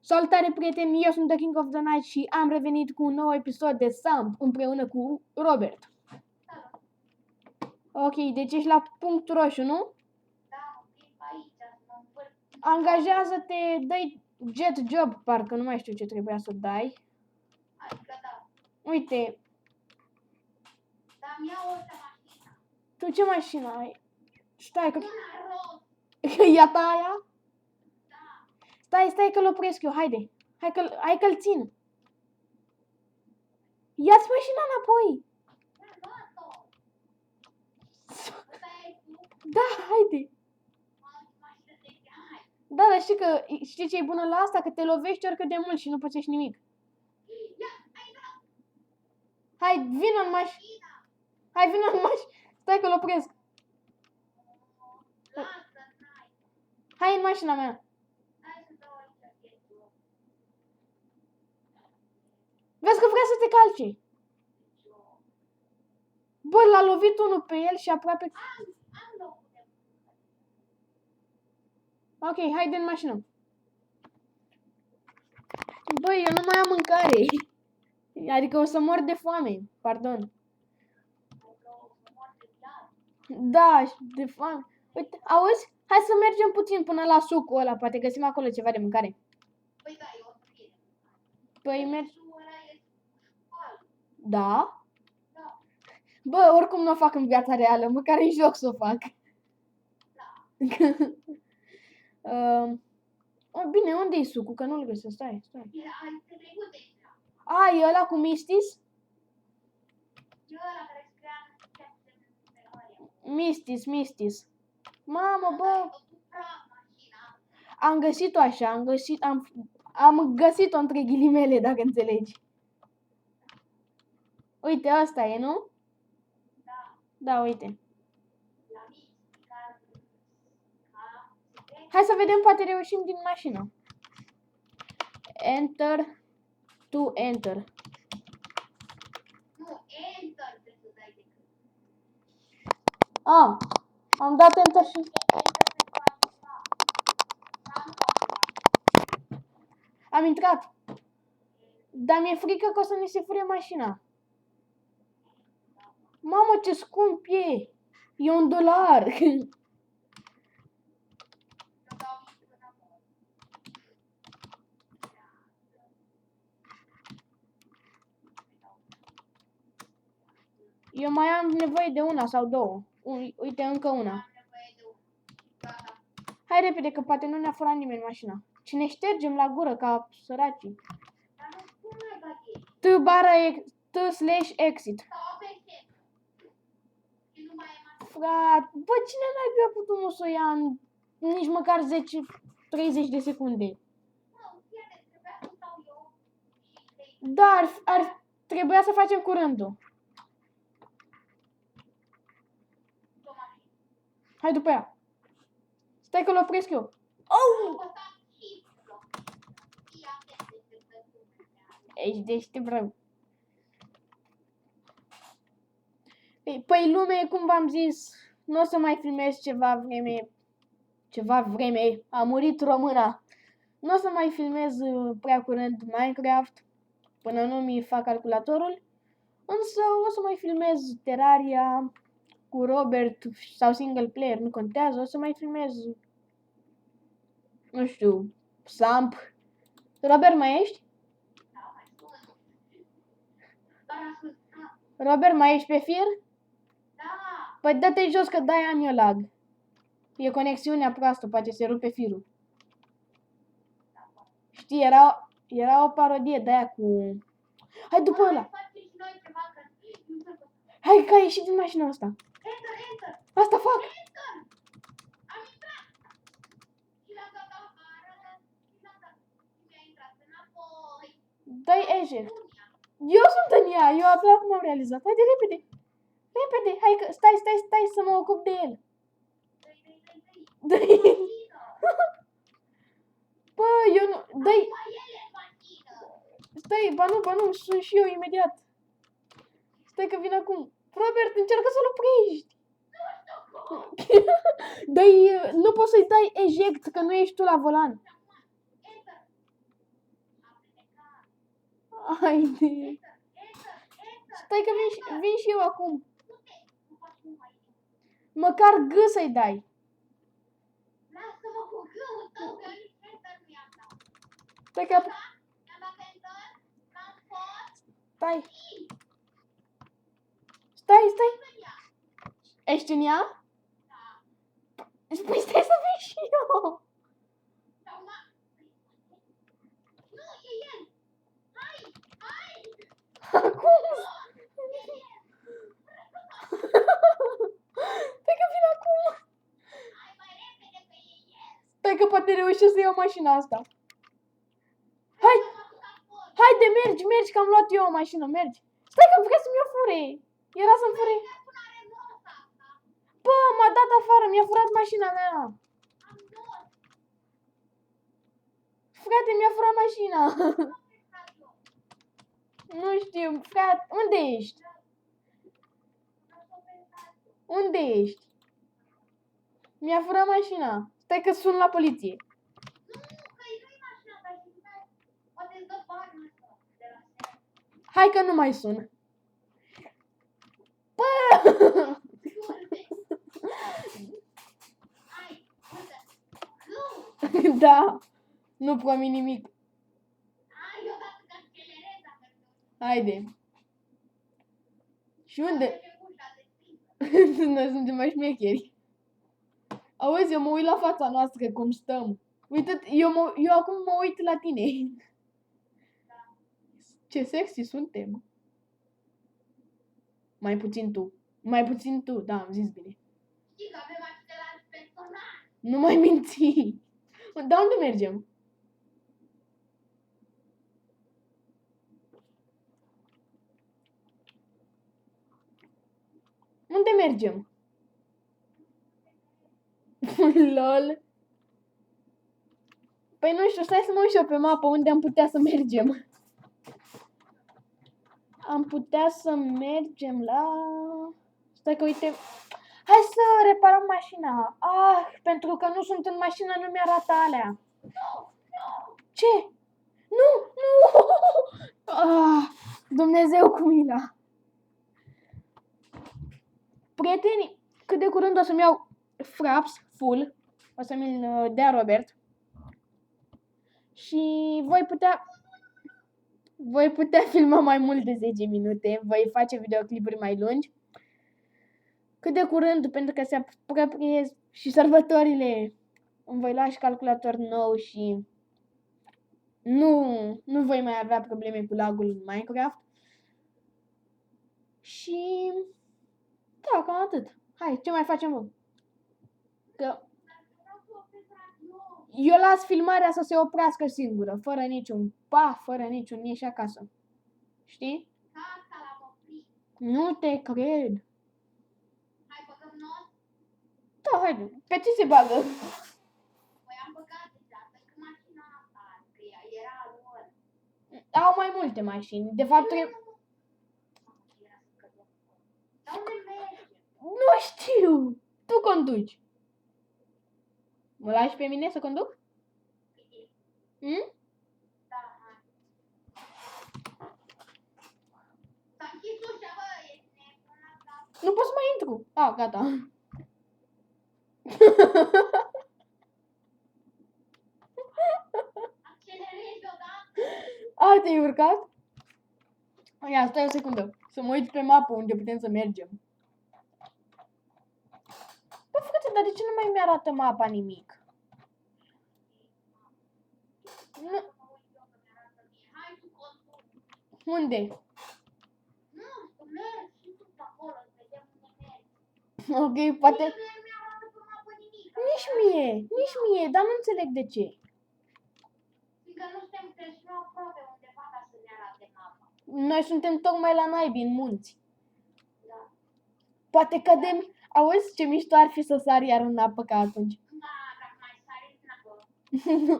Salutare prieteni, eu sunt The King of the Night și am revenit cu un nou episod de Samp împreună cu Robert. Ok, deci ești la punct roșu, nu? Da, aici, în Angajează-te, dai jet job, parcă nu mai știu ce trebuia să dai. Adică da. Uite, Dar mi-au o mașină. tu ce mașină ai? Stai că... Una roz. Ia ta aia? Da. Stai că-l opresc eu, haide. Hai că-l țin. Ia-ți mașina înapoi. Mi-a luat-o. Ăsta e tu? Da, haide. Mașină de hai. Da, dar știi ce e bună la asta? Că te lovești oricât de mult și nu pățești nimic. Ia, ai dat. Hai, vină în mașină. Hai, vină în mașină. Stai că-l opresc. Lasă, n-ai. Hai în mașina mea. Hai să dau aici chetul. Vezi că vrea să te calce. Bă, l-a lovit unul pe el și aproape... Am locul de Ok, haide în mașină. Bă, eu nu mai am mâncare. Adică o să mor de foame. Pardon. Da, de foame. Uite, auzi? Hai să mergem puțin până la sucul ăla. Poate găsim acolo ceva de mâncare. Păi da, eu o să fie. Păi mergi... Sucul ăla e școală. Da? Da. Bă, oricum nu o fac în viața reală. Măcar în joc să o fac. Da. Bine, unde e sucul? Că nu-l găsesc. Stai. Ai trecut de ăsta. E ăla cu Mistis? E ăla care scria în Mistis. Mamă, bă, mașina. am găsit-o așa, am găsit-o între ghilimele, dacă înțelegi. Uite, asta e, nu? Da. Da, uite. La mici, care... Hai să vedem, poate reușim din mașină. Enter to enter. Nu, enter trebuie să dai decât. Am dat enter și... Am intrat. Dar mi-e frică că o să ne se fure mașina. Mamă, ce scump e! E $1. Eu mai am nevoie de una sau două. Uite, încă una. Hai repede, că poate nu ne-a furat nimeni mașina. Și ne ștergem la gură ca săracii. T/exit. Frate, bă, cine n-ai a putut să o ia în nici măcar 10-30 de secunde? Da, ar trebuia să facem curândul. Hai după ea. Stai că-l opresc eu. Oh! Ești deștept rău. Păi lume, cum v-am zis, nu o să mai filmez ceva vreme. A murit româna. Nu o să mai filmez prea curând Minecraft până nu mi fac calculatorul. Însă o să mai filmez Terraria cu Robert sau single player, nu contează. O să mai filmez, nu știu, Samp. Robert, mai ești? Robert, mai ești pe fir? Da. Păi dă-te jos că de-aia am eu lag. E conexiunea proastă, poate se rupe firul. Știi, era o parodie de-aia cu... Hai după ăla! Hai că ai ieșit din mașina asta! Enter! Asta fac! Enter! Am intrat! Și l-am dat afară și l-am dat. Și mi-a intrat înapoi. Dai eject! Eu sunt în ea! Eu abia acum am realizat. Haide, repede! Repede! Hai că... Stai să mă ocup de el! Dai! Bă, eu nu... Dai! Stai, ba nu, sunt și eu imediat. Stai că vin acum. Robert, încearcă să-l oprești. Dai, nu poți să-i dai eject, că nu ești tu la volan. Haide. Stai că vin și eu acum. Măcar G să-i dai. Lasă-mă cu gâul tău, că nici enter nu i-am dat. Stai că... I-am dat enter, n-am fost. Stai. Stai. În ea. Ești în ea? Da. Păi stai să vin și eu. Sau nu, e el. Hai. Acum. E el. Stai că vin acum. Hai mai repede că e el. Stai că poate reușesc să iau mașina asta. Hai. M-am dus acolo. Haide, mergi, că am luat eu o mașină, mergi. Stai că vrea să-mi iau fure. Era să-mi fure. Acum are nota asta. Bă, m-a dat afară, mi-a furat mașina mea. Am dos. Frate, mi-a furat mașina. Nu Nu știu, frate, unde ești? Unde ești? Mi-a furat mașina. Stai că sun la poliție. că nu-i mașina ta și poate îți dă bani ăsta de la seară. Hai că nu mai sun. Bă! Hai, uite. Gâu. Da, nu promit nimic. Hai, eu dat că accelerez dacă nu. Haide. Și unde? Face ușa deschisă. Noi suntem mai șmecheri. Auzi, eu mă uit la fața noastră cum stăm. Uite, eu acum mă uit la tine. Ce sexy suntem. Mai puțin tu, da, am zis bine. Știi că avem același personaj. Nu mai minți. Dar unde mergem? Unde mergem? Lol. Păi nu știu, stai să mă uit și eu pe mapă unde am putea să mergem. Am putea să mergem la... Stai că uite... Hai să reparăm mașina. Ah, pentru că nu sunt în mașină, nu mi-arată alea. Ce? Nu! Ah, Dumnezeu cu mila. Prietenii, cât de curând o să-mi iau Fraps full. O să mi-l dea Robert. Și voi putea filma mai mult de 10 minute. Voi face videoclipuri mai lungi. Cât de curând, pentru că se apropie și sărbătorile, îmi voi lua și calculator nou și nu voi mai avea probleme cu lagul în Minecraft. Și da, cam atât. Hai, ce mai facem, bă? Că eu las filmarea să se oprească singură, fără niciun fără niciun ieși acasă. Știi? Gata, l-am oprit. Nu te cred. Hai, băgăm not. Da, haide. Pe ce se bagă? Păi am băgat deja, pentru mașina asta, că ea era a lor. Au mai multe mașini. De fapt, Era să cădem. Dar unde mergem? nu știu. Tu conduci. Mă lași pe mine să conduc? Hmm? Da, hai. S-a închis ușa, bă, ești nebun asta. Nu pot să mai intru. Ah, gata. Accelerezi odată. Ah, te-ai urcat? Ia, stai o secundă. Să mă uit pe mapă unde putem să mergem. Bă, frate, dar de ce nu mai mi-arată mapa nimic? Nu. Mă uit eu că mi-arată mie. Hai, tu conduci. Unde? Nu, tu mergi și tu pe acolo, să vedem unde mergi. Ok, poate... Mie nu mi-arată pe mapă nimic. Nici mie, dar nu înțeleg de ce. Fiindcă nu suntem treci noi aproape undeva ca să ne arate mapa. Noi suntem tocmai la naibii, în munți. Da. Poate cădem... Auzi ce mișto ar fi să sar iar în apă ca atunci. Da, dacă mai sari în apă. Nu!